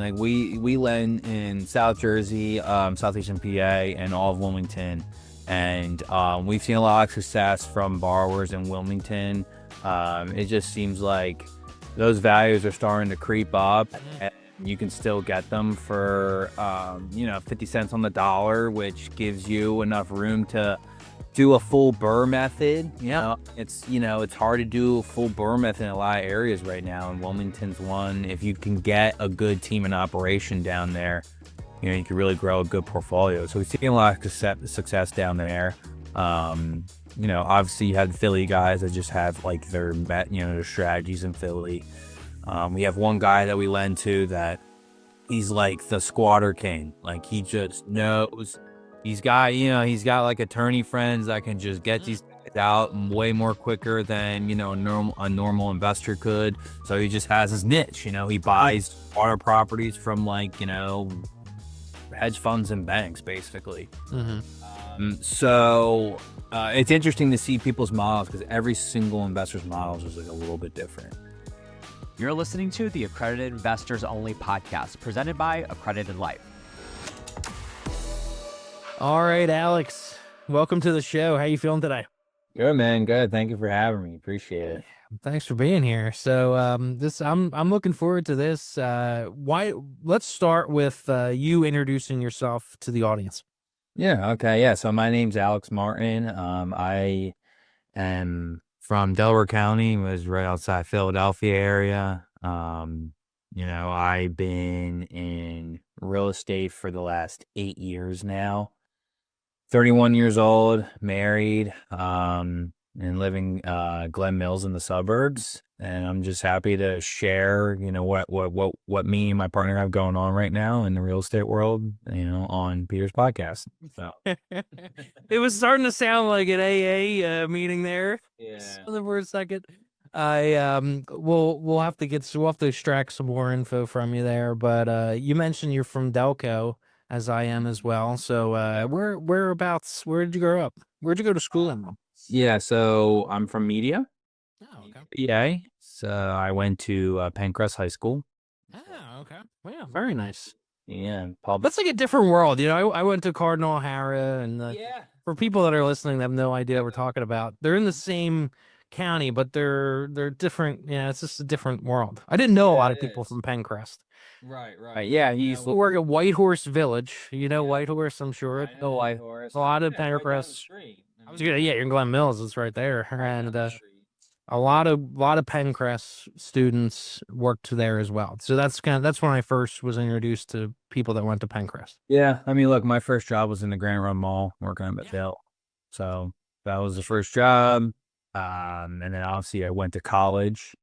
Like we lend in South Jersey, southeastern PA, and all of Wilmington, and we've seen a lot of success from borrowers in Wilmington. It just seems like those values are starting to creep up, and you can still get them for 50 cents on the dollar, which gives you enough room to do a full burr method. It's hard to do a full burr method in a lot of areas right now, and Wilmington's one. If you can get a good team in operation down there, you can really grow a good portfolio. So we've seen a lot of success down there. Obviously you have the Philly guys that just have like their strategies in Philly. We have one guy that we lend to that he's like the squatter king. Like he just knows. He's got like attorney friends that can just get these guys out way more quicker than, a normal investor could. So he just has his niche. He buys water properties from hedge funds and banks, basically. So it's interesting to see people's models because every single investor's model is like a little bit different. You're listening to the Accredited Investors Only podcast, presented by Accredited Life. All right, Alex, welcome to the show. How you feeling today? Good, man. Good. Thank you for having me. Appreciate it. Thanks for being here. So I'm looking forward to this. Let's start with you introducing yourself to the audience. Yeah. Okay. Yeah. So my name's Alex Martyn. I am from Delaware County, was right outside Philadelphia area. I've been in real estate for the last 8 years now. 31 years old, married, and living Glen Mills in the suburbs. And I'm just happy to share, what me and my partner have going on right now in the real estate world, on Peter's podcast. So it was starting to sound like an AA meeting there. Yeah. For a second. We'll have to extract some more info from you there. But you mentioned you're from Delco, as I am as well. So whereabouts? Where did you grow up? Where'd you go to school in? Yeah, so I'm from media. Oh, okay. PA. So I went to Pencrest High School. Oh, okay. Well, yeah, very nice. Yeah, public. That's like a different world. I went to Cardinal O'Hara, and for people that are listening that have no idea what we're talking about, they're in the same county, but they're different. Yeah, it's just a different world. I didn't know a lot of people from Pencrest. Right. Yeah, he used to work at Whitehorse Village. Whitehorse, I'm sure. I know Whitehorse. A lot of Yeah, right down the Pencrest. street. You're in Glen Mills. It's right there, and down the street. a lot of Pencrest students worked there as well. So that's when I first was introduced to people that went to Pencrest. Yeah, I mean, look, my first job was in the Grand Run Mall working on Bethel. So that was the first job. And then obviously I went to college.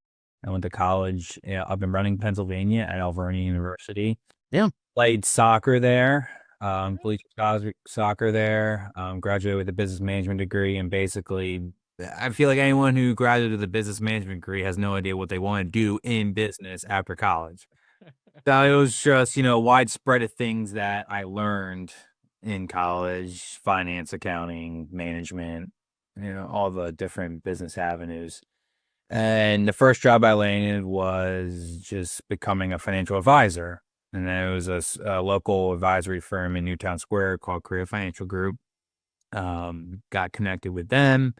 Up in Running, Pennsylvania at Alvernia University. Yeah. Played soccer there. Collegiate soccer there. Graduated with a business management degree, and basically I feel like anyone who graduated with a business management degree has no idea what they want to do in business after college. So it was just, widespread of things that I learned in college: finance, accounting, management, all the different business avenues. And the first job I landed was just becoming a financial advisor. And it was a local advisory firm in Newtown Square called Korea Financial Group. Got connected with them.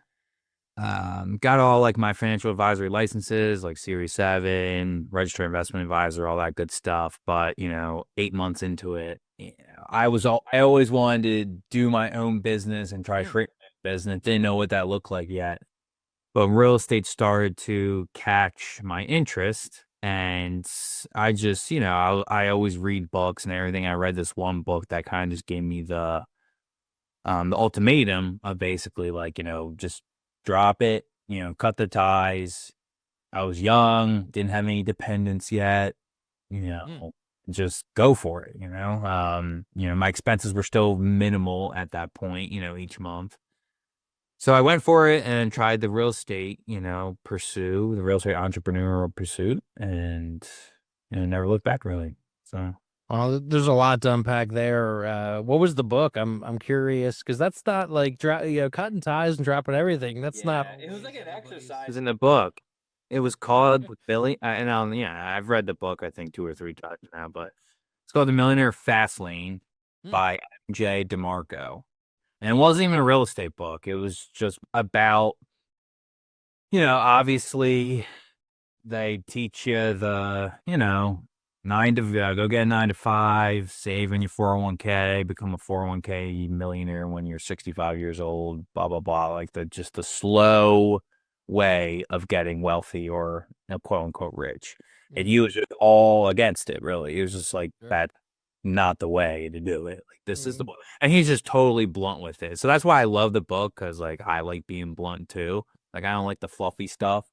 Got all like my financial advisory licenses, like Series 7, registered investment advisor, all that good stuff. But, 8 months into it, I always wanted to do my own business and try to create my business. Didn't know what that looked like yet. But real estate started to catch my interest, and I just, I always read books and everything. I read this one book that kind of just gave me the ultimatum of basically like, just drop it, cut the ties. I was young, didn't have any dependents yet, just go for it, my expenses were still minimal at that point, each month. So I went for it and tried the real estate, the real estate entrepreneurial pursuit, and never looked back really. So, well, there's a lot to unpack there. What was the book? I'm curious because that's not like cutting ties and dropping everything. That's not. It was like an exercise. It was in the book. It was called with Billy, I've read the book I think 2 or 3 times now, but It's called The Millionaire Fast Lane by MJ DeMarco. And it wasn't even a real estate book. It was just about, obviously they teach you the, go get a 9 to 5, save in your 401k, become a 401k millionaire when you're 65 years old, blah, blah, blah. Like just the slow way of getting wealthy or quote unquote rich. And he was just all against it, really. He was just like, that's not the way to do it. Like, this is the book. And he's just totally blunt with it. So that's why I love the book, because like I like being blunt too. Like, I don't like the fluffy stuff.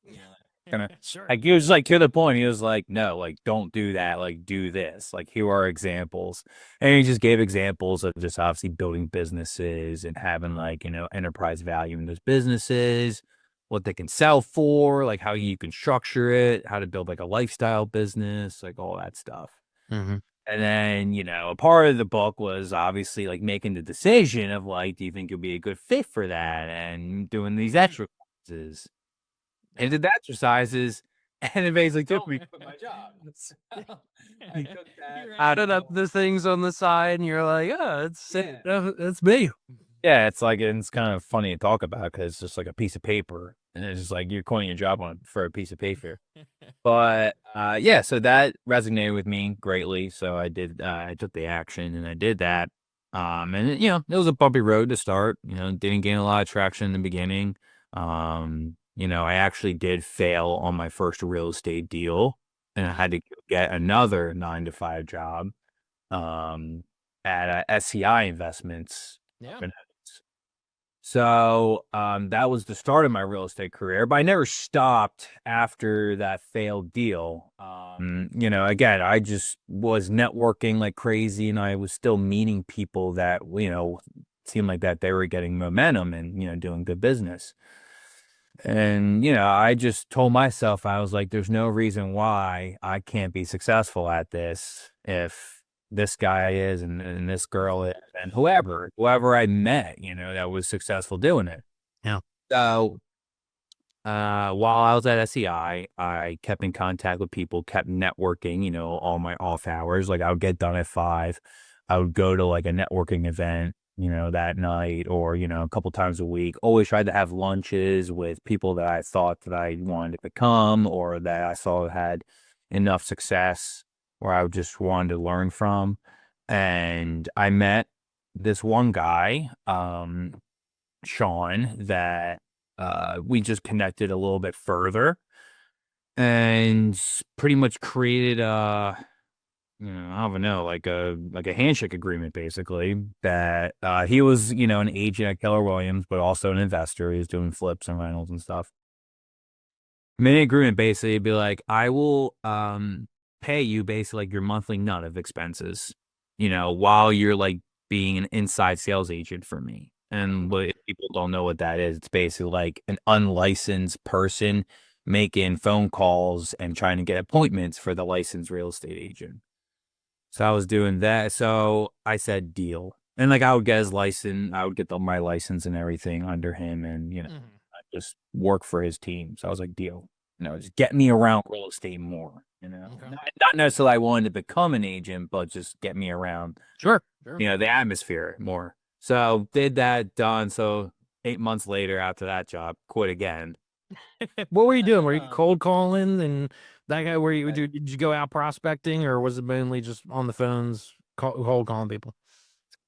Like, he was like, to the point, he was like, no, like, don't do that, like, do this, like, here are examples. And he just gave examples of just obviously building businesses and having like, enterprise value in those businesses, what they can sell for, like how you can structure it, how to build like a lifestyle business, like all that stuff. And then, a part of the book was obviously like making the decision of like, do you think you'll be a good fit for that, and doing these exercises. And did the exercises, and it basically took me to my job. I took that. Added up the things on the side, and you're like, oh, it's me. Yeah, it's like, and it's kind of funny to talk about because it's just like a piece of paper, and it's just like you're quitting your job for a piece of paper. But yeah, so that resonated with me greatly. So I did. I took the action, and I did that. And it was a bumpy road to start. Didn't gain a lot of traction in the beginning. I actually did fail on my first real estate deal, and I had to get another 9 to 5 job at SCI Investments. Yeah. So that was the start of my real estate career, but I never stopped after that failed deal. Again, I just was networking like crazy, and I was still meeting people that, seemed like that they were getting momentum and, doing good business. And, I just told myself, I was like, there's no reason why I can't be successful at this if this guy is and this girl is, and whoever I met, that was successful doing it. Yeah. So while I was at SEI, I kept in contact with people, kept networking, all my off hours. Like, I would get done at 5. I would go to like a networking event, that night, or, a couple times a week. Always tried to have lunches with people that I thought that I wanted to become, or that I saw had enough success where I just wanted to learn from. And I met this one guy, Sean, that we just connected a little bit further, and pretty much created I don't know, like a handshake agreement, basically, that he was, an agent at Keller Williams, but also an investor. He was doing flips and rentals and stuff. Made an agreement, basically, it'd be like, I will pay you basically like your monthly nut of expenses, while you're like being an inside sales agent for me. And if people don't know what that is, it's basically like an unlicensed person making phone calls and trying to get appointments for the licensed real estate agent. So I was doing that. So I said deal. And like, I would get his license, I would get my license and everything under him, and I just work for his team. So I was like, deal. Just get me around real estate more. Okay. Not necessarily I wanted to become an agent, but just get me around. Sure. The atmosphere more. So did that, done. So 8 months later, after that job, quit again. What were you doing? Were you cold calling and that guy? Did you go out prospecting, or was it mainly just on the phones, cold calling people?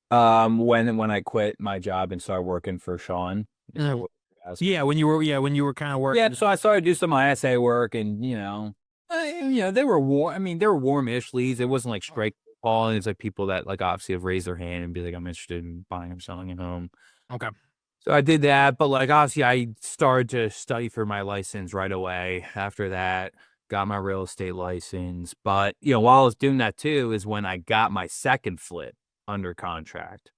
When I quit my job and started working for Sean. Yeah, when you were kind of working. Yeah, so I started to do some ISA work, and they were warm. I mean, they were warm-ish leads. It wasn't like straight calling. It's like people that like obviously have raised their hand and be like, I'm interested in buying or selling a home. Okay. So I did that, but like obviously I started to study for my license right away. After that, got my real estate license. But while I was doing that too, is when I got my second flip under contract.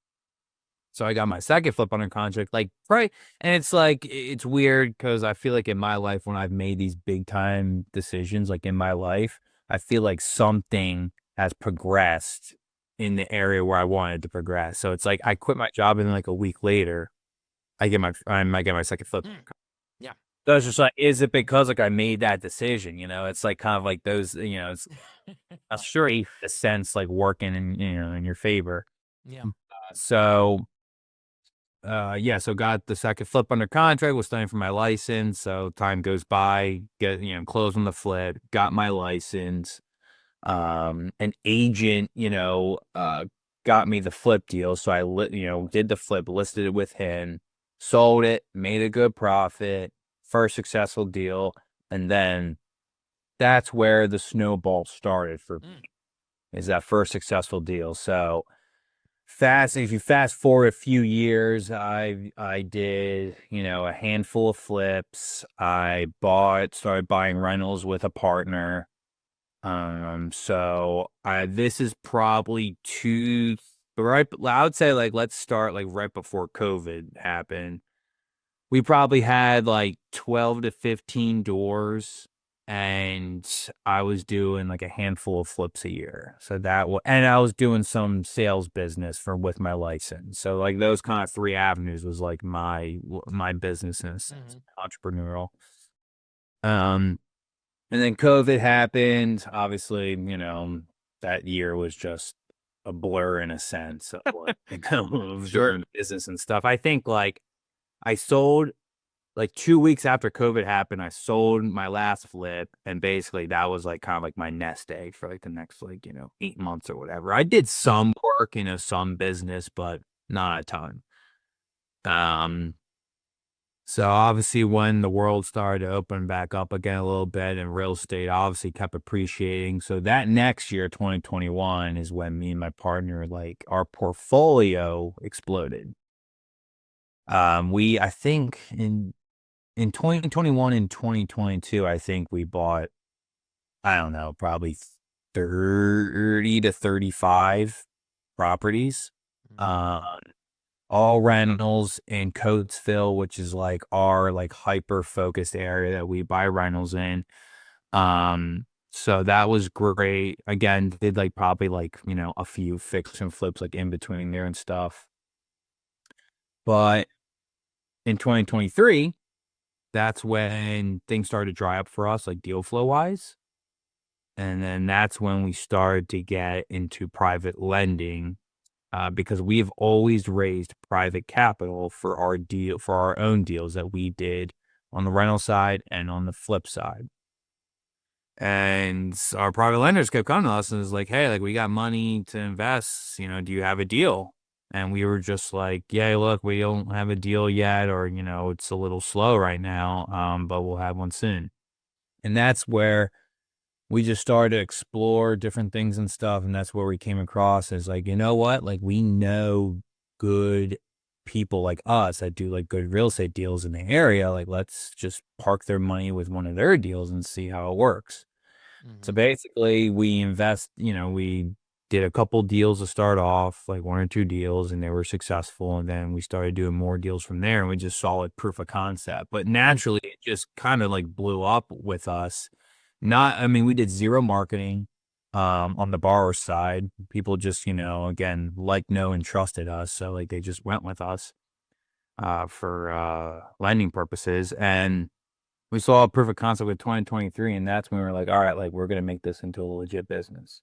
So I got my second flip under contract, like, right. And it's like, it's weird because I feel like in my life, when I've made these big time decisions, like in my life, I feel like something has progressed in the area where I wanted to progress. So it's like, I quit my job, and then like a week later, I might get my second flip. Yeah. So it's just like, is it because like I made that decision? It's like kind of like those, it's a straight sense like working in your favor. Yeah. So yeah, so got the second flip under contract, was studying for my license. So time goes by, close on the flip, got my license. An agent, got me the flip deal. So I did the flip, listed it with him, sold it, made a good profit, first successful deal. And then that's where the snowball started for me, is that first successful deal. So if you fast forward a few years, I did, a handful of flips. I started buying rentals with a partner. So this is probably I would say like, let's start like right before COVID happened. We probably had like 12 to 15 doors, and I was doing like a handful of flips a year. So and I was doing some sales business with my license. So like those kind of three avenues was like my business in a sense, entrepreneurial. And then COVID happened. Obviously, that year was just a blur in a sense of like during business and stuff. I think like I sold like 2 weeks after COVID happened, I sold my last flip, and basically that was like kind of like my nest egg for like the next like 8 months or whatever. I did some work, some business, but not a ton. So obviously when the world started to open back up again a little bit, and real estate obviously kept appreciating. So that next year, 2021, is when me and my partner, like our portfolio exploded. I think in 2021 and 2022, I think we bought, I don't know, probably 30 to 35 properties. All rentals in Coatesville, which is like our like hyper focused area that we buy rentals in. So that was great. Again, did like probably like, a few fix and flips like in between there and stuff. But in 2023, that's when things started to dry up for us, like deal flow wise. And then that's when we started to get into private lending, because we've always raised private capital for our own deals that we did on the rental side and on the flip side. And our private lenders kept coming to us and was like, hey, like we got money to invest, do you have a deal? And we were just like, yeah, look, we don't have a deal yet, or, it's a little slow right now, but we'll have one soon. And that's where we just started to explore different things and stuff. And that's where we came across is like, you know what? Like we know good people like us that do like good real estate deals in the area. Like, let's just park their money with one of their deals and see how it works. So basically we we did a couple deals to start off, like one or two deals, and they were successful. And then we started doing more deals from there, and we just saw it proof of concept. But naturally it just kind of like blew up with us. We did zero marketing on the borrower side. People just, again, know and trusted us. So like they just went with us for lending purposes. And we saw a proof of concept with 2023, and that's when we were like, all right, like we're gonna make this into a legit business.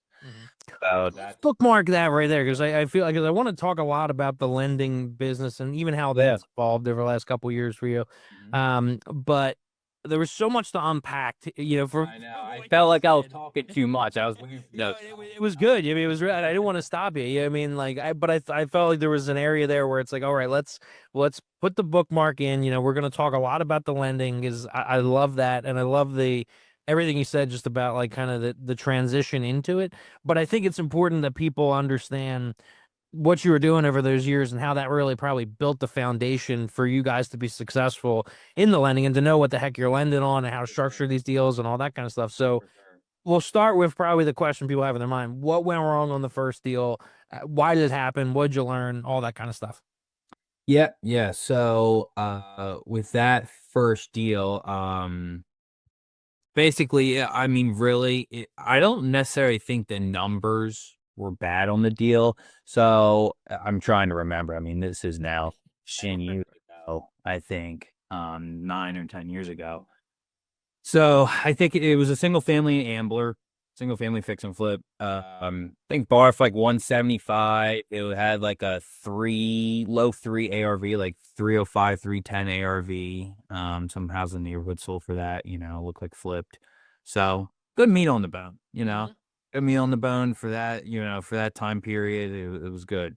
So Let's bookmark that right there, because I feel like I want to talk a lot about the lending business and even how that's evolved over the last couple of years for you. But there was so much to unpack. I know. I felt like I was talking too much. I was no. It was good. I mean, it was. I didn't want to stop you. I mean, like, I felt like there was an area there where it's like, all right, let's put the bookmark in. We're going to talk a lot about the lending. I love that, and I love everything you said just about like kind of the transition into it. But I think it's important that people understand what you were doing over those years and how that really probably built the foundation for you guys to be successful in the lending and to know what the heck you're lending on and how to structure these deals and all that kind of stuff. So we'll start with probably the question people have in their mind. What went wrong on the first deal? Why did it happen? What did you learn? All that kind of stuff. Yeah, yeah. So with that first deal, basically, really, I don't necessarily think the numbers were bad on the deal. So I'm trying to remember. This is now 10 years ago, I think. 9 or 10 years ago. So I think it was a single family Ambler, single family fix and flip. I think bar for like 175. It had like a low three ARV, like 305, 310 ARV. Some houses in the neighborhood sold for that, looked like flipped. So good meat on the bone, good meat on the bone for that, for that time period. It was good.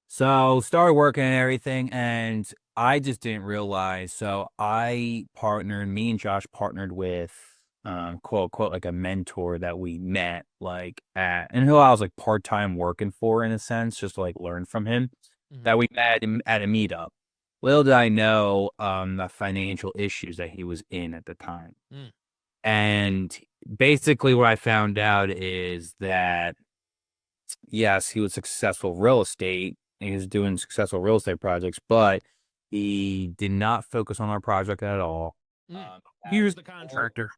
So started working and everything, and I just didn't realize. So me and Josh partnered with, quote unquote, like a mentor that we met and who I was like part-time working for in a sense, just to like learn from him, that we met at a meetup. Little did I know, the financial issues that he was in at the time. And basically what I found out is that, yes, he was successful real estate. He was doing successful real estate projects, but he did not focus on our project at all. He was the contractor.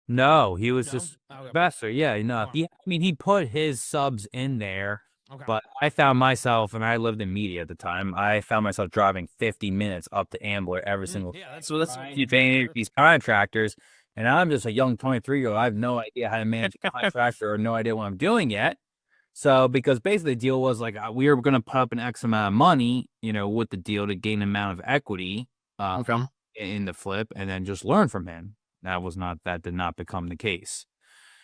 No, he was No? just Okay. investor. Yeah, no. Wow. He put his subs in there, Okay. but I found myself, and I lived in media at the time, I found myself driving 50 minutes up to Ambler every single day. Yeah, that's Paying these contractors, and I'm just a young 23-year-old. I have no idea how to manage a contractor or no idea what I'm doing yet. So, because basically the deal was like, we were going to put up an X amount of money, with the deal to gain an amount of equity in the flip, and then just learn from him. That did not become the case.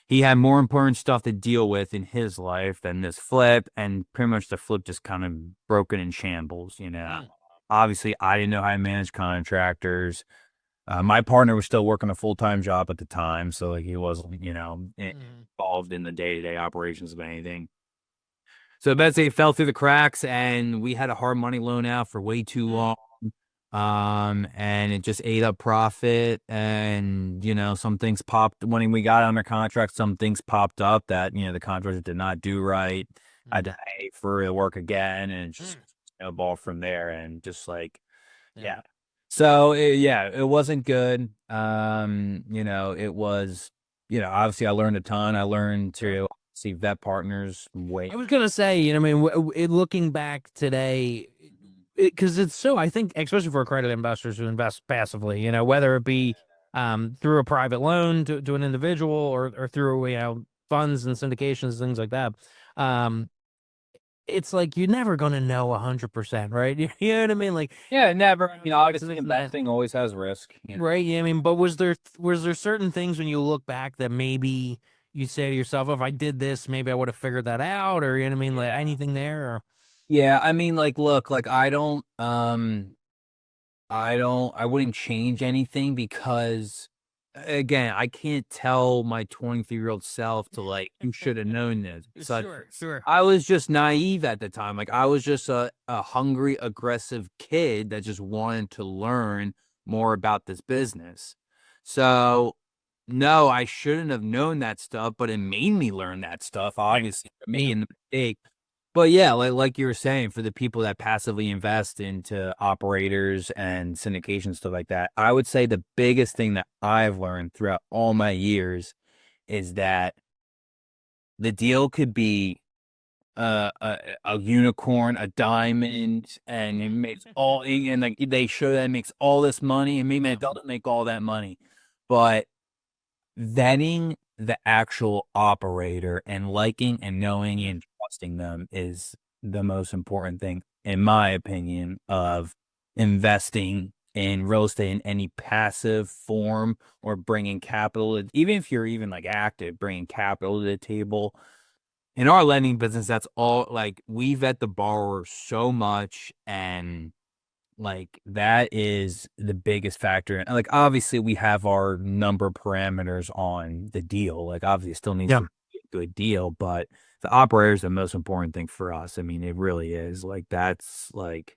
He had more important stuff to deal with in his life than this flip, and pretty much the flip just kind of broken in shambles, Obviously, I didn't know how to manage contractors. My partner was still working a full-time job at the time, so like he wasn't, involved in the day-to-day operations of anything. So basically, it fell through the cracks, and we had a hard money loan out for way too long. And it just ate up profit, and some things popped when we got under contract. Some things popped up that the contractor did not do right. I had to pay for the work again, and just snowball from there, and just like yeah. So it wasn't good. It was obviously I learned a ton. I learned to see vet partners way. I was gonna say, looking back today, because it's so, I think, especially for accredited investors who invest passively, whether it be through a private loan to an individual or through funds and syndications, things like that. It's like you're never gonna know 100%, right? You know what I mean? Like, yeah, never. Obviously, investing always has risk, right? Yeah, but was there certain things when you look back that maybe you say to yourself, if I did this, maybe I would have figured that out, or like anything there? Or... Yeah, look, like I wouldn't change anything because, again, I can't tell my 23-year-old self to like, you should have known this. Sure. I was just naive at the time. Like I was just a hungry, aggressive kid that just wanted to learn more about this business. So no, I shouldn't have known that stuff, but it made me learn that stuff, obviously, for me in the mistake. But yeah, like you were saying, for the people that passively invest into operators and syndication, stuff like that, I would say the biggest thing that I've learned throughout all my years is that the deal could be a unicorn, a diamond, and it makes and like they show that it makes all this money, and maybe it doesn't make all that money, but vetting the actual operator and liking and knowing and trusting them is the most important thing, in my opinion, of investing in real estate in any passive form or bringing capital, even if you're even like active, bringing capital to the table. In our lending business, that's all, like, we vet the borrower so much, and like that is the biggest factor. And like obviously we have our number parameters on the deal. Like obviously it still needs to be a good deal, but the operator is the most important thing for us. I mean, it really is. Like that's like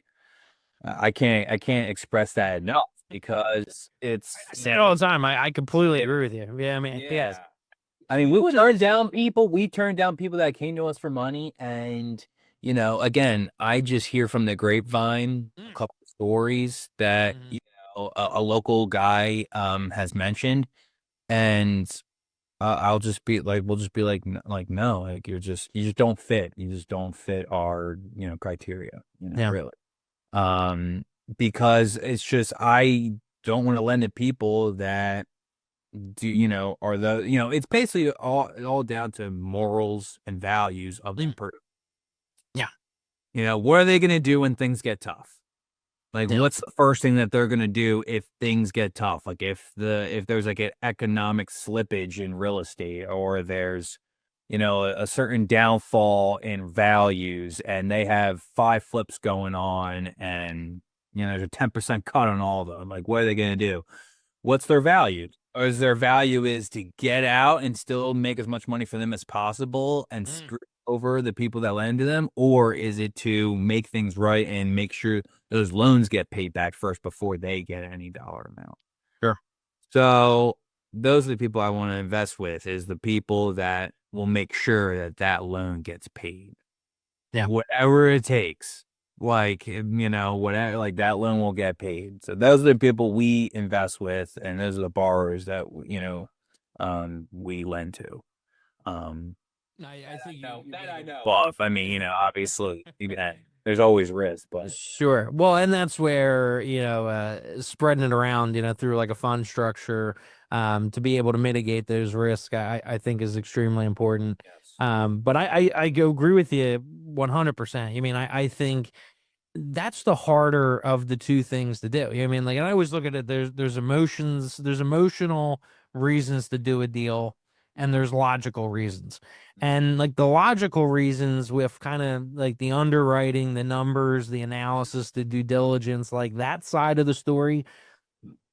I can't express that enough because it's I say it all the time. I completely agree with you. Yeah, yes. I mean, we turned down people. We turned down people that came to us for money, and again, I just hear from the grapevine a couple of stories that a local guy has mentioned, and I'll just be like, we'll just be like, no, like you just don't fit. You just don't fit our criteria. Really, because it's just don't want to lend to people that are it's basically all down to morals and values of the person. Yeah. What are they going to do when things get tough? Like, what's the first thing that they're going to do if things get tough? Like if there's like an economic slippage in real estate, or there's, a certain downfall in values, and they have 5 flips going on, and, there's a 10% cut on all of them. Like, what are they going to do? What's their value? Or is their value is to get out and still make as much money for them as possible and screw over the people that lend to them? Or is it to make things right and make sure those loans get paid back first before they get any dollar amount? Sure. So those are the people I want to invest with, is the people that will make sure that that loan gets paid. Yeah. Whatever it takes. Like, whatever, like that loan will get paid. So those are the people we invest with, and those are the borrowers that, we lend to. I think that I know. But I mean, obviously, there's always risk, but sure. Well, and that's where, spreading it around, through like a fund structure, to be able to mitigate those risks, I think is extremely important. yes. But I go agree with you 100%. I mean, I think that's the harder of the two things to do. I mean, like, and I always look at it, there's emotional reasons to do a deal, and there's logical reasons. And like the logical reasons with kind of like the underwriting, the numbers, the analysis, the due diligence, like that side of the story,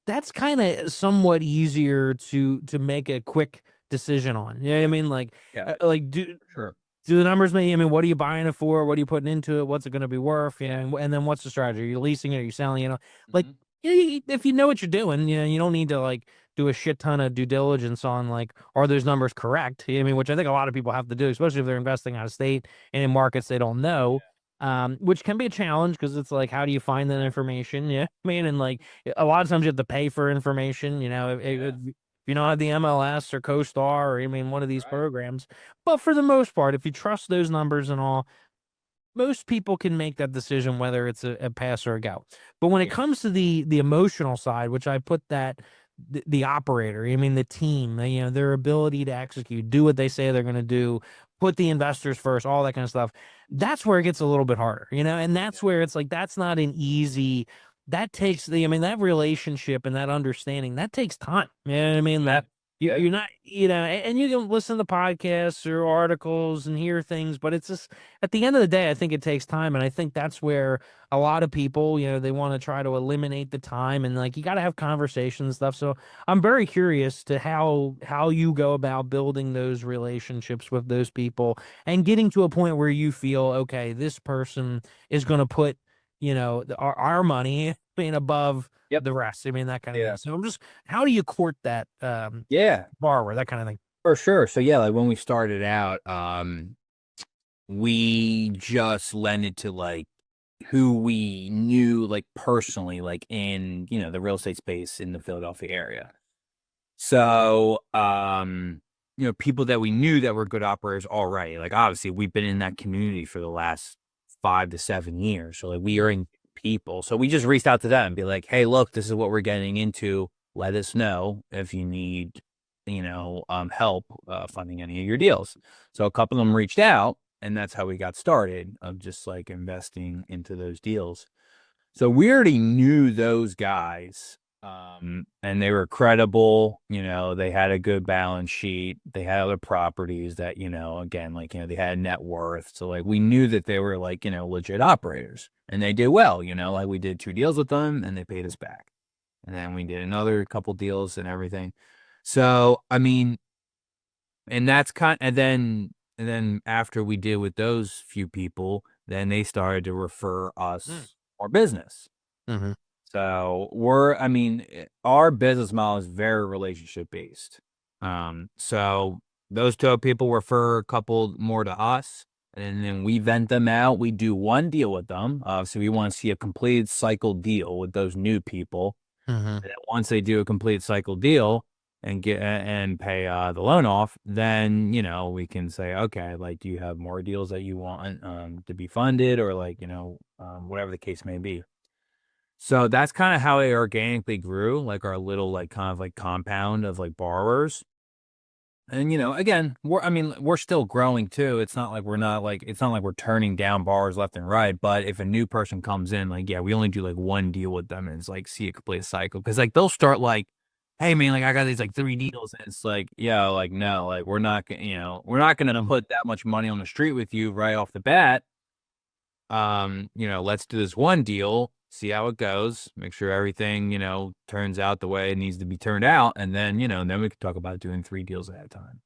that's kind of somewhat easier to make a quick decision on. You know what I mean? Like, Yeah. Sure. Do the numbers mean? I mean, what are you buying it for? What are you putting into it? What's it going to be worth? Yeah, and then what's the strategy? Are you leasing it? Are you selling it? Like, if you know what you're doing, you don't need to like do a shit ton of due diligence on like, are those numbers correct? I mean, which I think a lot of people have to do, especially if they're investing out of state and in markets they don't know. Which can be a challenge because it's like, how do you find that information? Yeah, I mean, and like a lot of times you have to pay for information. If you don't have the MLS or CoStar, or I mean, one of these programs. But for the most part, if you trust those numbers and all, most people can make that decision whether it's a pass or a go. But when it comes to the emotional side, which I put that the operator, I mean the team, their ability to execute, do what they say they're going to do, put the investors first, all that kind of stuff. That's where it gets a little bit harder, and that's where it's like that's not an easy. That takes that relationship and that understanding that takes time. You know what I mean? That you're not, and you can listen to podcasts or articles and hear things, but it's just at the end of the day, I think it takes time. And I think that's where a lot of people, they want to try to eliminate the time, and like, you got to have conversations and stuff. So I'm very curious to how you go about building those relationships with those people and getting to a point where you feel, okay, this person is going to put, our money being above the rest. I mean, that kind of thing. So I'm just, how do you court that borrower, that kind of thing? For sure. So yeah, like when we started out, we just lended to like who we knew, like personally, like in, the real estate space in the Philadelphia area. So, people that we knew that were good operators already, like obviously we've been in that community for the last 5 to 7 years. So like we are in people. So we just reached out to them and be like, hey, look, this is what we're getting into. Let us know if you need, help funding any of your deals. So a couple of them reached out, and that's how we got started, of just like investing into those deals. So we already knew those guys, and they were credible. They had a good balance sheet. They had other properties that, again, like, they had net worth. So like we knew that they were like, legit operators, and they did well. Like we did 2 deals with them, and they paid us back. And then we did another couple deals and everything. So, I mean, and that's and then after we did with those few people, then they started to refer us more business. Mm-hmm. So our business model is very relationship based. So those 2 people refer a couple more to us, and then we vent them out. We do 1 deal with them. So we want to see a completed cycle deal with those new people. Mm-hmm. And then once they do a complete cycle deal and get and pay the loan off, then we can say, okay, like, do you have more deals that you want to be funded, or like whatever the case may be. So that's kind of how it organically grew, like our little like kind of like compound of like borrowers. And again, we're still growing too. It's not like we're turning down borrowers left and right. But if a new person comes in, like, yeah, we only do like one deal with them and it's like see a complete cycle. Cause like they'll start like, hey man, like I got these like 3 deals. And it's like, yeah, like no, like we're not gonna put that much money on the street with you right off the bat. Let's do this one deal, see how it goes, make sure everything, turns out the way it needs to be turned out. And then, then we can talk about doing 3 deals at a time.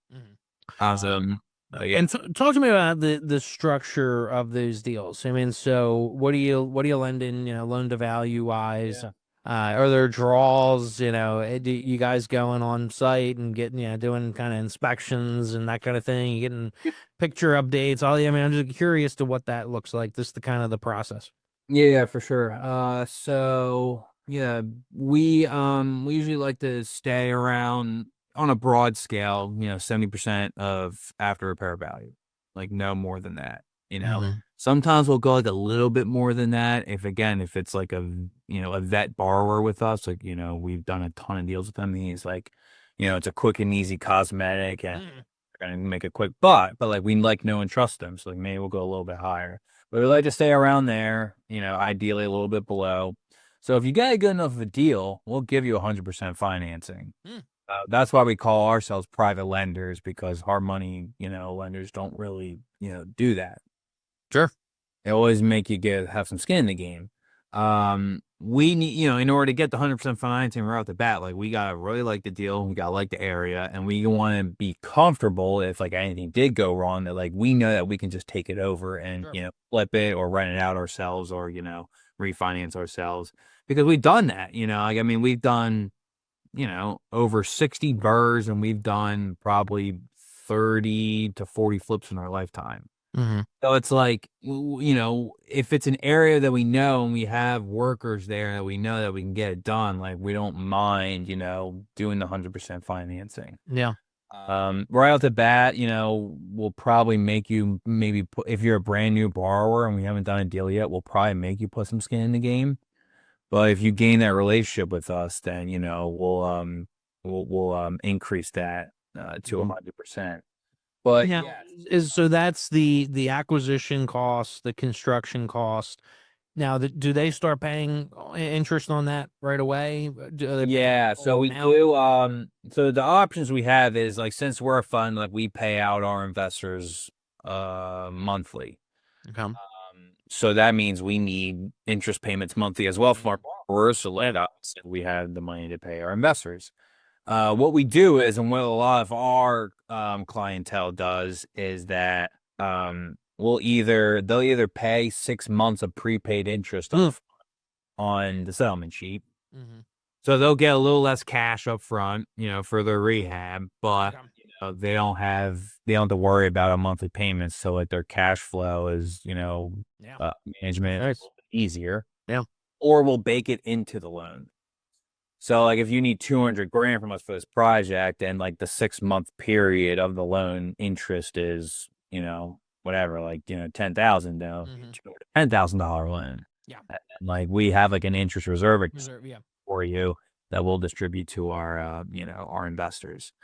Awesome. Yeah. And talk to me about the structure of those deals. I mean, so what do you lend in, loan to value wise? Yeah. Are there draws? Do you guys going on site and getting, doing kind of inspections and that kind of thing? You getting picture updates? I'm just curious to what that looks like. Just the kind of the process. Yeah, for sure. So yeah, we usually like to stay around on a broad scale, 70% of after repair value, like no more than that. Mhm. Sometimes we'll go like a little bit more than that. If it's like a vet borrower with us, like, we've done a ton of deals with them. He's like, it's a quick and easy cosmetic and we're gonna make a quick but like we like know and trust them. So like maybe we'll go a little bit higher. But we like to stay around there, ideally a little bit below. So if you get a good enough of a deal, we'll give you 100% financing. That's why we call ourselves private lenders, because hard money, lenders don't really, do that. Sure. They always make you have some skin in the game. We need, in order to get the 100% financing right off the bat, like we gotta really like the deal, we gotta like the area, and we want to be comfortable if like anything did go wrong, that like we know that we can just take it over and Sure. flip it or rent it out ourselves or refinance ourselves, because we've done that. We've done over 60 burrs, and we've done probably 30 to 40 flips in our lifetime. Mm-hmm. So it's like, if it's an area that we know and we have workers there that we know that we can get it done, like we don't mind, doing the 100% financing. Yeah. Right off the bat, we'll probably make you if you're a brand new borrower and we haven't done a deal yet, we'll probably make you put some skin in the game. But if you gain that relationship with us, then, we'll increase that to 100%. But Yeah. So that's the acquisition cost, the construction cost. Now, do they start paying interest on that right away? yeah, so we do. So the options we have is like, since we're a fund, like we pay out our investors monthly. Okay. So that means we need interest payments monthly as well from our borrowers. So let us, we have the money to pay our investors. What we do is, and what a lot of our clientele does, is that they'll either pay 6 months of prepaid interest on the settlement sheet. Mm-hmm. So they'll get a little less cash up front, for their rehab, but they don't have to worry about a monthly payment. So like their cash flow is, management is easier. Yeah. Or we'll bake it into the loan. So like if you need $200,000 from us for this project, and like the 6-month period of the loan interest is, whatever, like, 10,000, now $10,000 loan. Yeah. And like we have like an interest reserve Yeah. for you that we'll distribute to our, our investors.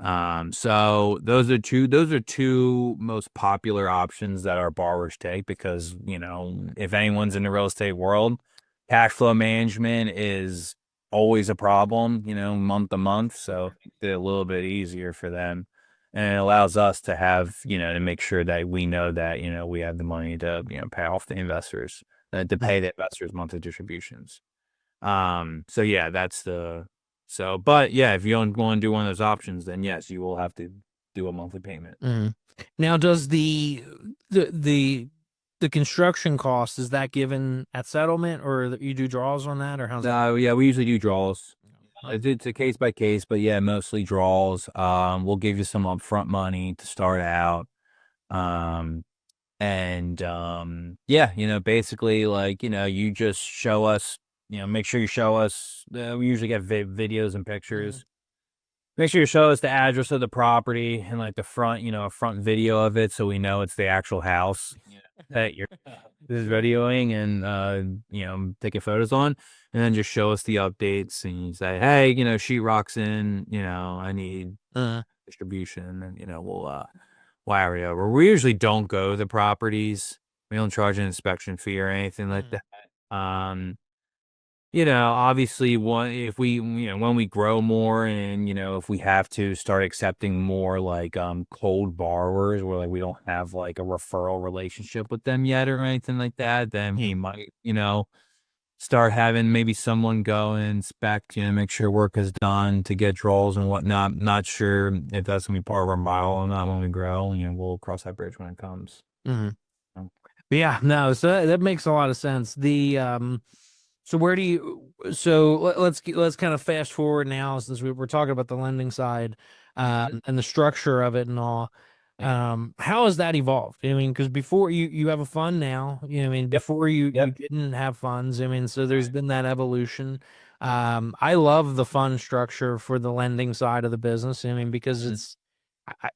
So those are two most popular options that our borrowers take, because, if anyone's in the real estate world, cash flow management is always a problem, month to month. So it's a little bit easier for them, and it allows us to have, to make sure that we know that, we have the money to, pay off the investors, to pay the investors monthly distributions. So yeah, but yeah, if you don't want to do one of those options, then yes, you will have to do a monthly payment. Mm-hmm. Now, does the construction cost, is that given at settlement, or you do draws on that, or how's that? Yeah, we usually do draws. It's a case by case, but yeah, mostly draws. We'll give you some upfront money to start out. Yeah, basically, like, you just show us, make sure you show us, we usually get videos and pictures. Make sure you show us the address of the property and like the front, a front video of it, so we know it's the actual house. that you're is videoing and taking photos on, and then just show us the updates and you say, hey, sheetrock's in, I need distribution, and we'll wire it over. We usually don't go to the properties. We don't charge an inspection fee or anything like that. Obviously when we grow more and, if we have to start accepting more like cold borrowers where like we don't have like a referral relationship with them yet or anything like that, then we might, start having maybe someone go and inspect, make sure work is done to get draws and whatnot. Not sure if that's gonna be part of our model or not when we grow. We'll cross that bridge when it comes. But yeah, no, so that makes a lot of sense. So let's kind of fast forward now, since we're talking about the lending side and the structure of it and all. How has that evolved? I mean, because before you have a fund now, before you didn't have funds. So there's been that evolution. I love the fund structure for the lending side of the business. Because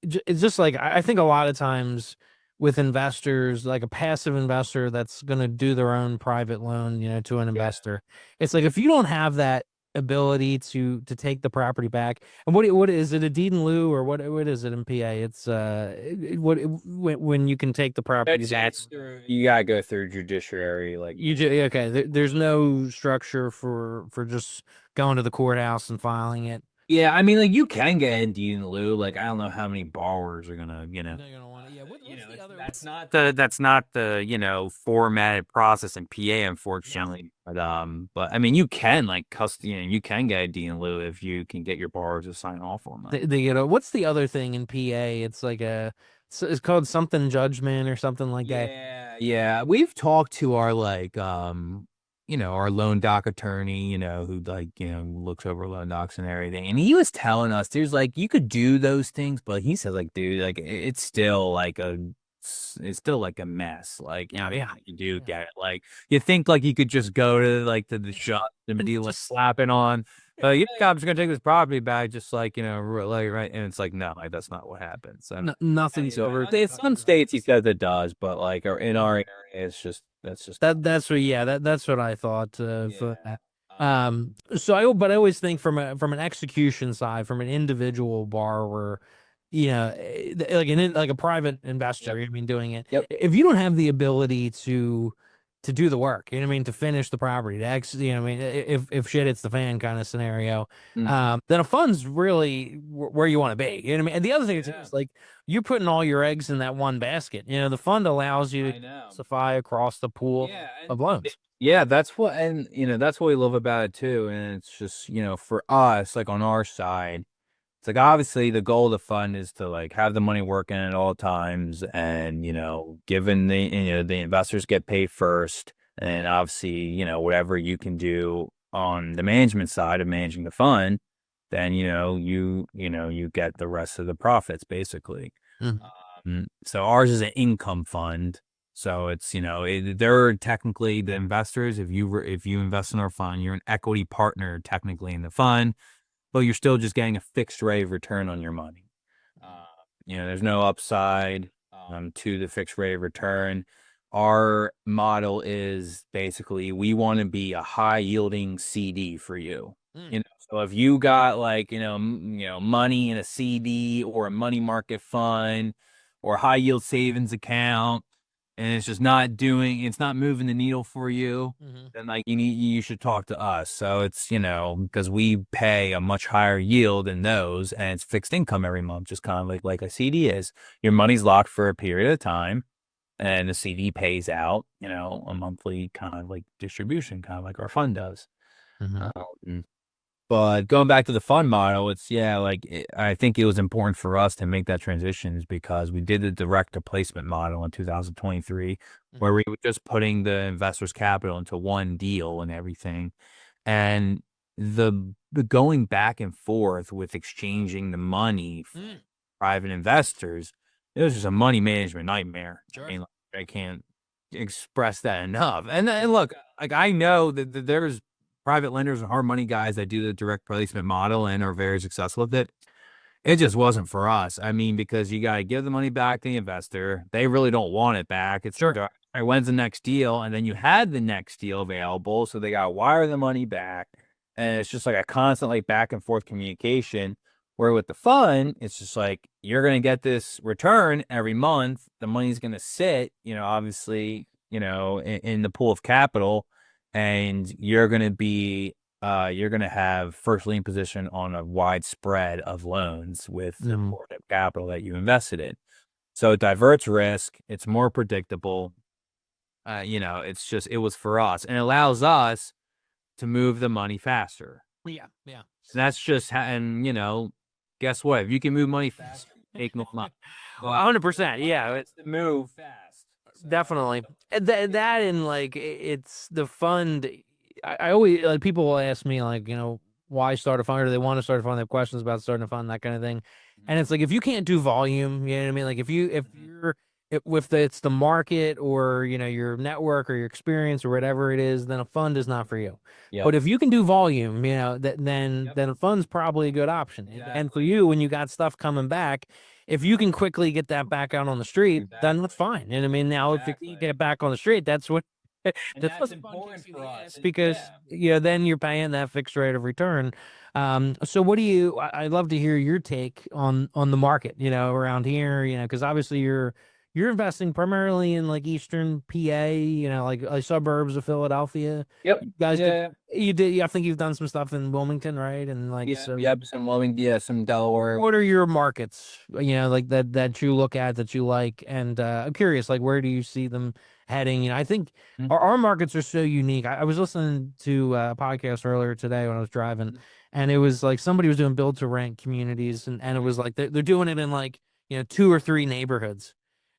it's just like, I think a lot of times with investors, like a passive investor that's going to do their own private loan, to an investor, it's like, if you don't have that ability to take the property back, and what is it, a deed in lieu, or what is it in PA? It's when you can take the property back. You gotta go through judiciary, like okay. There's no structure for just going to the courthouse and filing it. Yeah, like you can get a deed in lieu. Like I don't know how many borrowers are gonna, They're gonna want it. Yeah, what's the other? that's not the formatted process in PA, unfortunately. But you can like you can get a deed in lieu if you can get your borrowers to sign off on that. They what's the other thing in PA? It's like it's called something judgment or something like that. Yeah. We've talked to our our loan doc attorney, who looks over loan docs and everything. And he was telling us there's like, you could do those things, but he says like, dude, like it's still like a mess. Like, you do get it. Like you think like you could just go to like the shop and be like slapping on, I'm just gonna take this property back, just like, right. And it's like, no, like that's not what happens. So nothing's over. Some states he says it does, but like in our area, it's just, that's what I thought. For that. But I always think from an execution side, from an individual borrower, like a private investor, doing it. If you don't have the ability to do the work, to finish the property, if shit hits the fan kind of scenario, then a fund's really where you want to be. And the other thing is like, you're putting all your eggs in that one basket. The fund allows you to diversify across the pool of loans. Yeah, that's what we love about it too. And it's just, for us, like on our side, it's like, obviously the goal of the fund is to like have the money working at all times. And, given the investors get paid first, and obviously, whatever you can do on the management side of managing the fund, then, you get the rest of the profits basically. So ours is an income fund. So it's, they're technically the investors. If you invest in our fund, you're an equity partner technically in the fund, but you're still just getting a fixed rate of return on your money. There's no upside to the fixed rate of return. Our model is basically, we want to be a high yielding CD for you. So if you got like, money in a CD or a money market fund or high yield savings account, and it's just it's not moving the needle for you, then like you should talk to us. So it's, because we pay a much higher yield than those, and it's fixed income every month, just kind of like a CD is. Your money's locked for a period of time, and the CD pays out, a monthly kind of like distribution, kind of like our fund does. But going back to the fund model, it's I think it was important for us to make that transition, is because we did the direct to placement model in 2023, where we were just putting the investors' capital into one deal and everything. And the going back and forth with exchanging the money for private investors, it was just a money management nightmare. Sure. I can't express that enough. And look, like I know that there's private lenders and hard money guys that do the direct placement model and are very successful with it. It just wasn't for us. I mean, because you got to give the money back to the investor. They really don't want it back. It's Sure. when's the next deal? And then you had the next deal available, so they got to wire the money back, and it's just like a constant like back and forth communication. Where with the fund, it's just like you're gonna get this return every month. The money's gonna sit, obviously, in the pool of capital, and you're gonna have first lien position on a wide spread of loans with the capital that you invested in. So it diverts risk. It's more predictable. It was for us, and it allows us to move the money faster. Yeah. So that's just, guess what? If you can move money fast, make more money. 100%. Yeah, It's the move fast. definitely. And that and like it's the fund. I always like people will ask me like why start a fund, or do they want to start a fund? They have questions about starting a fund, that kind of thing. And it's like if you can't do volume, you know what I mean. Like if it's the market or your network or your experience or whatever it is, then a fund is not for you. Yep. But if you can do volume, then a fund's probably a good option. And for you, when you got stuff coming back, if you can quickly get that back out on the street, then that's fine. And I mean, now if you get it back on the street, that's what That's important for us because then you're paying that fixed rate of return. So what do you? I'd love to hear your take on the market. Around here. Because obviously you're investing primarily in like Eastern PA. Like suburbs of Philadelphia. Yep. You guys, Yeah. you did. I think you've done some stuff in Wilmington, right? And like Some Wilmington, some Delaware. What are your markets? Like that you look at, that you like, and I'm curious, like where do you see them heading? I think our markets are so unique. I was listening to a podcast earlier today when I was driving, and it was like somebody was doing build to rent communities, and it was like they're doing it in like 2 or 3 neighborhoods.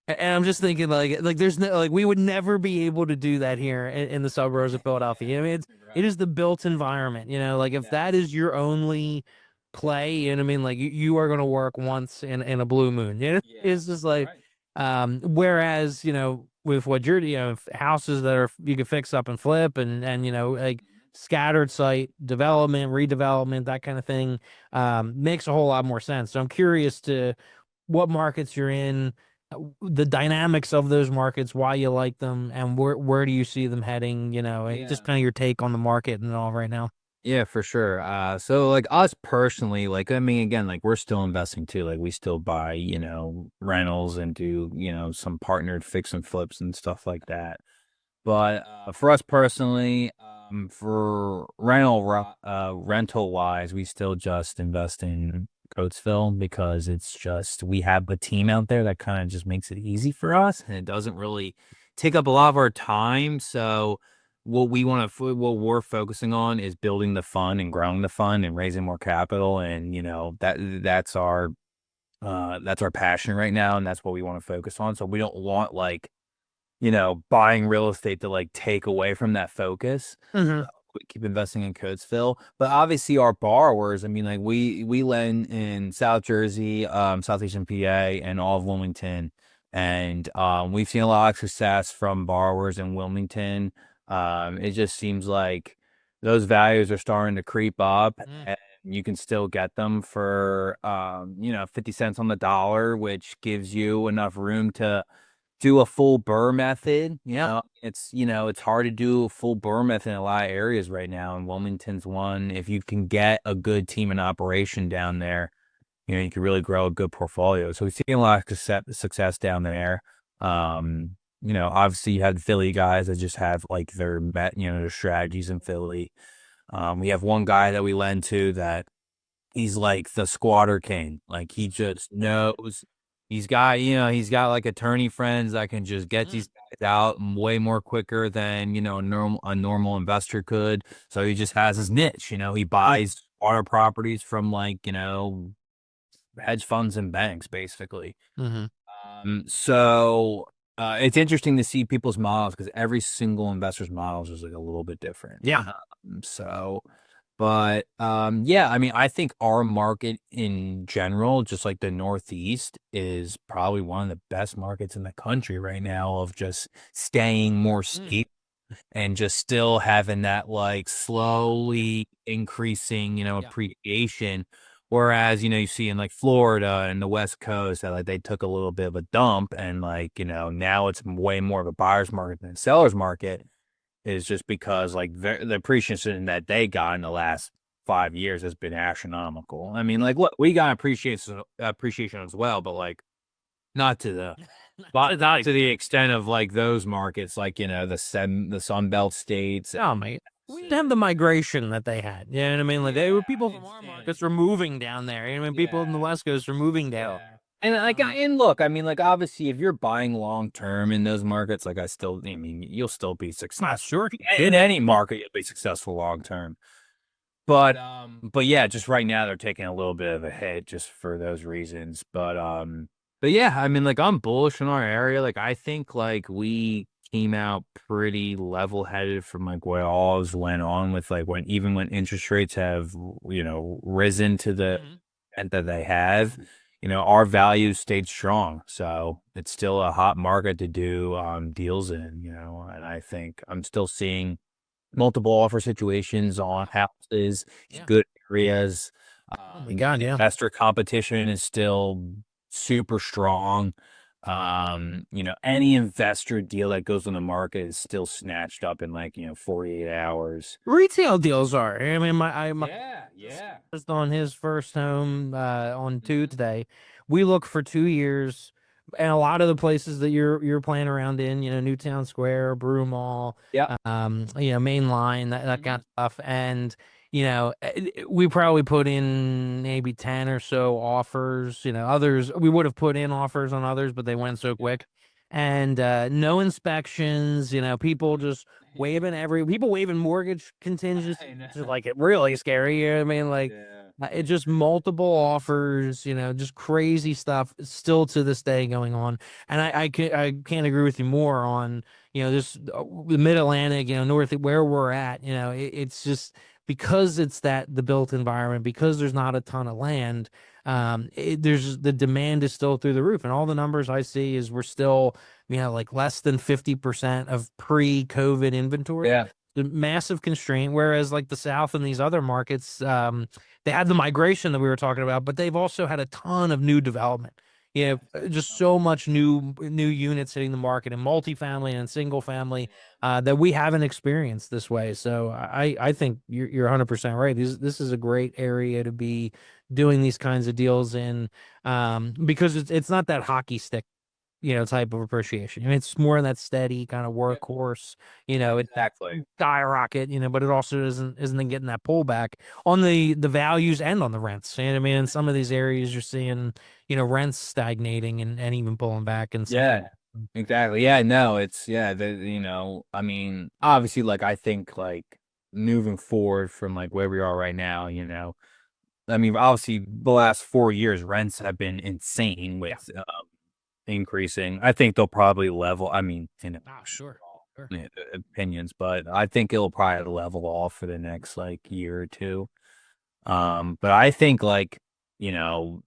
And I'm just thinking like there's no, like we would never be able to do that here in the suburbs of Philadelphia. I mean, it is the built environment. Like if that is your only play, and I mean, like you are going to work once in a blue moon. It's just like, whereas with what you're houses that are you can fix up and flip, and like scattered site development, redevelopment, that kind of thing, makes a whole lot more sense. So I'm curious to what markets you're in, the dynamics of those markets, why you like them, and where do you see them heading? Just kind of your take on the market and all right now. Yeah, for sure. So like us personally, like, I mean, again, like we're still investing too. Like we still buy, rentals and do, some partnered fix and flips and stuff like that. But for us personally, for rental wise, we still just invest in Coatesville because we have a team out there that kind of just makes it easy for us, and it doesn't really take up a lot of our time. So what we're focusing on is building the fund and growing the fund and raising more capital, and that's our passion right now, and that's what we want to focus on. So we don't want buying real estate to like take away from that focus. We keep investing in Coatesville, but obviously our borrowers, I mean, like we lend in South Jersey, Southeastern PA, and all of Wilmington, and we've seen a lot of success from borrowers in Wilmington. It just seems like those values are starting to creep up, and you can still get them for 50 cents on the dollar, which gives you enough room to do a full burr method. It's hard to do a full burr method in a lot of areas right now, and Wilmington's one. If you can get a good team in operation down there, you can really grow a good portfolio. So we've seen a lot of success down there. Obviously you have the Philly guys that just have like their strategies in Philly. We have one guy that we lend to that he's like the squatter king. Like he just knows. He's got like attorney friends that can just get these guys out way more quicker than, a normal investor could. So he just has his niche, he buys water properties from like, hedge funds and banks basically. So it's interesting to see people's models because every single investor's model is just like a little bit different. Yeah. But I mean, I think our market in general, just like the Northeast, is probably one of the best markets in the country right now of just staying more steep and just still having that like slowly increasing, appreciation, Whereas, you know, you see in like Florida and the West Coast that like they took a little bit of a dump and like, you know, now it's way more of a buyer's market than a seller's market is just because like the appreciation that they got in the last 5 years has been astronomical. I mean, like, look, we got appreciation as well, but like not to the not to the extent of like those markets, like, you know, the Sun Belt states. Oh, mate. We didn't have the migration that they had. You know what I mean? Like they were people from our markets were moving down there. You know what I mean? People in the West Coast were moving down. And like, and look, I mean, like, obviously, if you're buying long term in those markets, like, I mean, you'll still be successful. Sure. In any market, you'll be successful long term. But yeah, just right now they're taking a little bit of a hit just for those reasons. But yeah, I mean, like, I'm bullish in our area. Like, I think like we came out pretty level headed from like what all went on with like when interest rates have, you know, risen to the extent that they have, you know, our values stayed strong. So it's still a hot market to do deals in, you know, and I think I'm still seeing multiple offer situations on houses, good areas. Oh my God, yeah. Investor competition is still super strong. You know, any investor deal that goes on the market is still snatched up in like, you know, 48 hours. Retail deals are. I mean, my just on his first home on Tuesday, we look for 2 years, and a lot of the places that you're playing around in, you know, Newtown Square, Brew Mall, you know, Main Line, that kind of stuff, and you know, we probably put in maybe 10 or so offers. You know, others we would have put in offers on others, but they went so quick, and no inspections. You know, people just waving mortgage contingency, just like it really scary. You know what I mean? Like it just multiple offers. You know, just crazy stuff still to this day going on, and I can't agree with you more on, you know, this the Mid Atlantic, you know, north where we're at. You know, it's just because it's the built environment, because there's not a ton of land, there's the demand is still through the roof, and all the numbers I see is we're still, you know, like less than 50% of pre-COVID inventory. Yeah. The massive constraint, whereas like the South and these other markets, they had the migration that we were talking about, but they've also had a ton of new development. You know, just so much new units hitting the market in multifamily and single family that we haven't experienced this way. So I think you're 100% right. This is a great area to be doing these kinds of deals in, because it's not that hockey stick, you know, type of appreciation. I mean, it's more that steady kind of workhorse, you know, it skyrocket, you know, but it also isn't getting that pullback on the values and on the rents. And I mean, in some of these areas you're seeing, you know, rents stagnating and even pulling back. And exactly. Yeah, no, it's you know, I mean, obviously, like, I think like moving forward from like where we are right now, you know, I mean, obviously the last 4 years rents have been insane with increasing. I think they'll probably level. I mean, you know, sure. Opinions, but I think it'll probably level off for the next like year or two. But I think like, you know,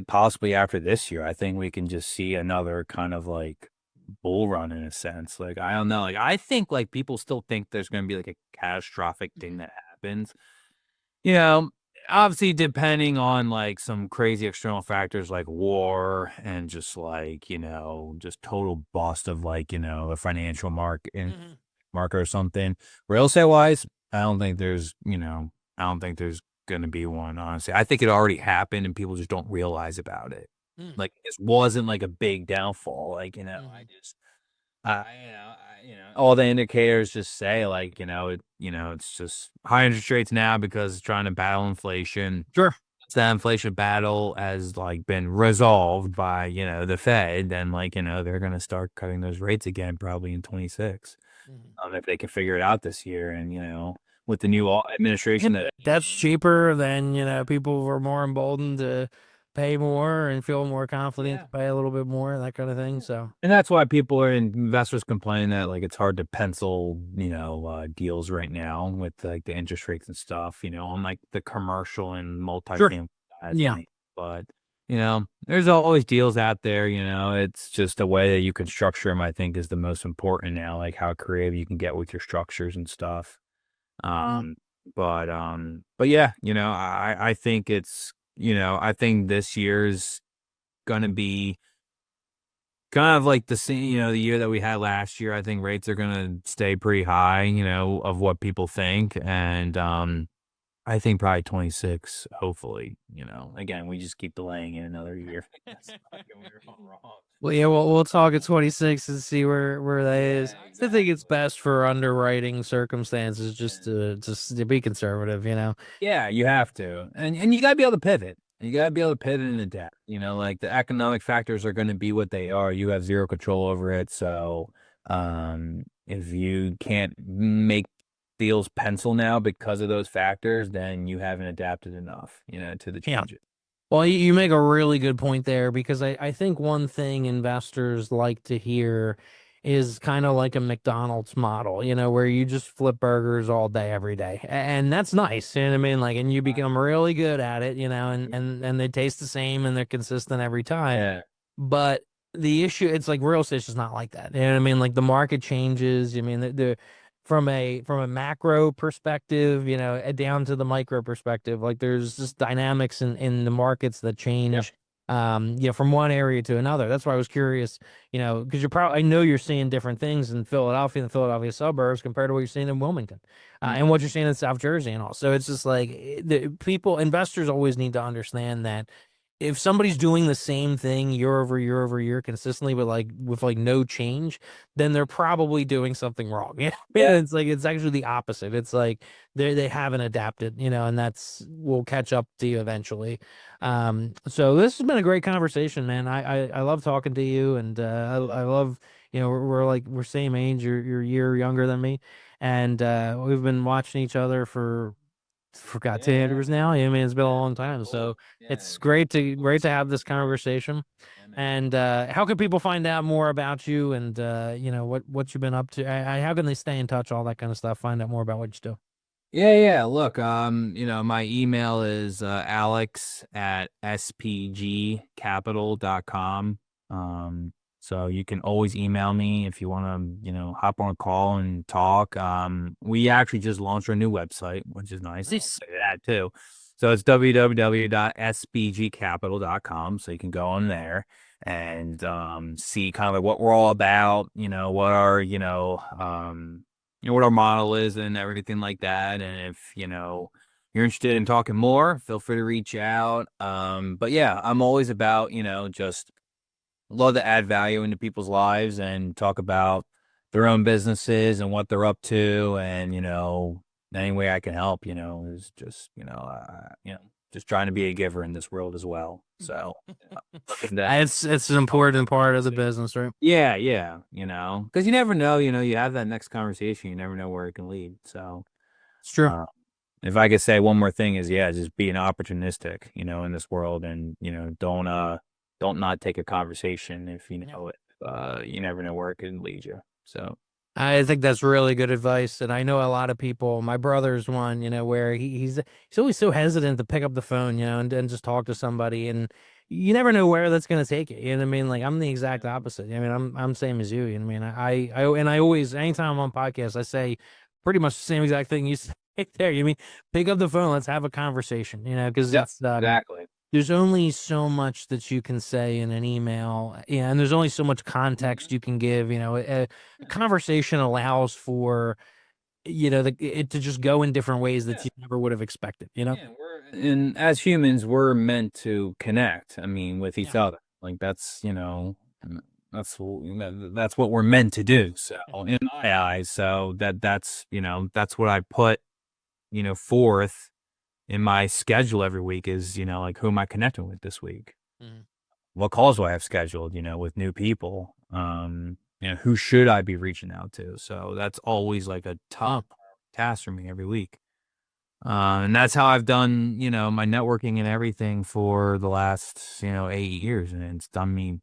possibly after this year, I think we can just see another kind of like bull run in a sense. Like, I don't know. Like, I think like people still think there's going to be like a catastrophic thing that happens. You know, obviously depending on like some crazy external factors like war and just like, you know, just total bust of like, you know, a financial market or something. Real estate wise, I don't think there's going to be one, honestly. I think it already happened and people just don't realize about it. Like, this wasn't like a big downfall. Like, you know, all the indicators just say like, you know, it's just high interest rates now because it's trying to battle inflation. Sure. It's that inflation battle has like been resolved by, you know, the Fed, then like, you know, they're going to start cutting those rates again, probably in 26. If they can figure it out this year. And, you know, with the new administration that's cheaper, then, you know, people were more emboldened to pay more and feel more confident to pay a little bit more, that kind of thing. So, and that's why investors complain that like it's hard to pencil, you know, deals right now with like the interest rates and stuff, you know, on like the commercial and multifamily. Sure. But, you know, there's always deals out there, you know, it's just the way that you can structure them, I think, is the most important now, like how creative you can get with your structures and stuff. But yeah, you know, I think it's I think this year's going to be kind of like the same, the year that we had last year. I think rates are going to stay pretty high, of what people think. And I think probably 26, hopefully, again, we just keep delaying it another year. Well, yeah, we'll talk at 26 and see where that is. I think it's best for underwriting circumstances just to be conservative, Yeah, you have to. And you got to be able to pivot. You got to be able to pivot and adapt. Like the economic factors are going to be what they are. You have zero control over it. So, if you can't make deals pencil now because of those factors, then you haven't adapted enough, to the changes. Well, you make a really good point there, because I think one thing investors like to hear is kind of like a McDonald's model, where you just flip burgers all day, every day. And that's nice. You know what I mean? Like, and you become really good at it, and they taste the same and they're consistent every time. Yeah. But the issue, it's like real estate's just not like that. You know what I mean? Like the market changes. I mean, from a macro perspective, down to the micro perspective, like there's just dynamics in the markets that change, from one area to another. That's why I was curious, because I know you're seeing different things in Philadelphia and the Philadelphia suburbs compared to what you're seeing in Wilmington, and what you're seeing in South Jersey and all. So it's just like investors always need to understand that if somebody's doing the same thing year over year over year consistently, but with no change, then they're probably doing something wrong. Yeah. It's like, it's actually the opposite. It's like they haven't adapted, and will catch up to you eventually. So this has been a great conversation, man. I love talking to you, and I love, we're same age. You're a year younger than me, and we've been watching each other for 10 years now. I mean, it's been a long time. So it's great to have this conversation. And how can people find out more about you, and what you've been up to? How can they stay in touch, all that kind of stuff, find out more about what you do? Yeah. Look, my email is alex@spgcapital.com. So you can always email me if you want to, hop on a call and talk. We actually just launched our new website, which is nice. I'll say that too. So it's www.spgcapital.com. So you can go on there and see kind of like what we're all about, what our, what our model is and everything like that. And if, you're interested in talking more, feel free to reach out. But yeah, I'm always about, just love to add value into people's lives and talk about their own businesses and what they're up to. And, any way I can help, is just, just trying to be a giver in this world as well. So it's an important part of the business, right? Yeah. Because you never know, you have that next conversation, you never know where it can lead. So it's true. If I could say one more thing is, just being opportunistic, in this world, and, don't not take a conversation if you know it. You never know where it can lead you. So I think that's really good advice. And I know a lot of people, my brother's one, where he's always so hesitant to pick up the phone, and just talk to somebody. And you never know where that's going to take you. You know what I mean? Like, I'm the exact opposite. I mean, I'm same as you. You know what I mean? I always, anytime I'm on podcasts, I say pretty much the same exact thing you say there. You mean, pick up the phone, let's have a conversation, because it's exactly. There's only so much that you can say in an email, and there's only so much context you can give. A conversation allows for, it to just go in different ways that you never would have expected. And as humans, we're meant to connect. I mean, with each other. Like that's that's what we're meant to do. So in my eyes, so that's what I put forth in my schedule every week is, like, who am I connecting with this week? Mm-hmm. What calls do I have scheduled, with new people? Who should I be reaching out to? So that's always like a top task for me every week. And that's how I've done, my networking and everything for the last, 8 years. And it's done me,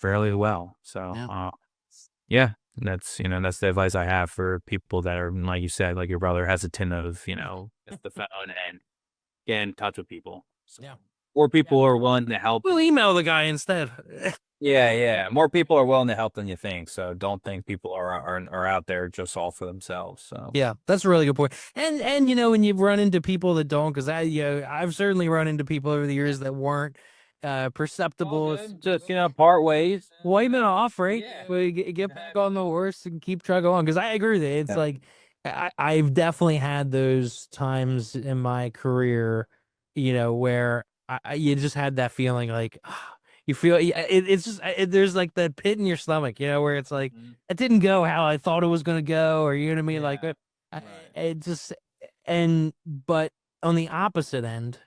fairly well. So, that's the advice I have for people that are, like you said, like your brother, hesitant of, the phone and get in touch with people. So, or people who are willing to help. We'll email the guy instead. Yeah. More people are willing to help than you think. So don't think people are out there just all for themselves. So Yeah, that's a really good point. And you know, when you run into people that don't, because I've certainly run into people over the years that weren't perceptible. just part ways. Wave it off, right? We get back on the horse and keep trucking on. Because I agree with it. It's Yeah. like I've definitely had those times in my career, you know, where you just had that feeling like you feel it's just there's like that pit in your stomach, you know, where it's like it didn't go how I thought it was going to go, or you know what I mean, like it just but on the opposite end,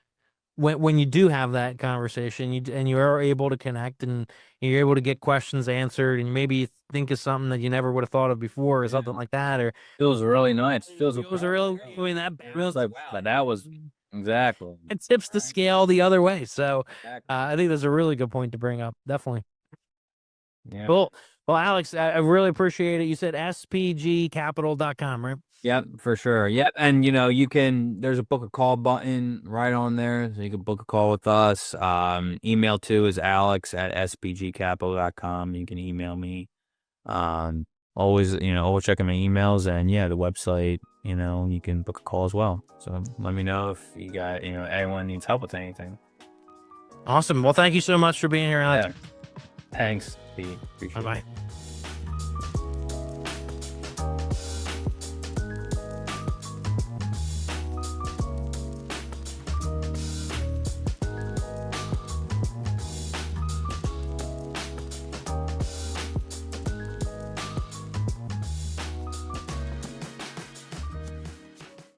when you do have that conversation, and you are able to connect, and you're able to get questions answered, and maybe you think of something that you never would have thought of before, or something like that, or Feels really nice. Feels really doing that. feels like wow, that was exactly. It tips the scale the other way. So I think that's a really good point to bring up. Definitely. Yeah. Cool. Well, Alex, I really appreciate it. You said spgcapital.com, right? Yep, for sure. Yep. And there's a book a call button right on there. So you can book a call with us. Email too is alex@spgcapital.com. You can email me. Always checking my emails, and the website, you can book a call as well. So let me know if you got, anyone needs help with anything. Awesome. Well, thank you so much for being here, Alex. Yeah. Thanks, Pete. Appreciate it. Bye-bye.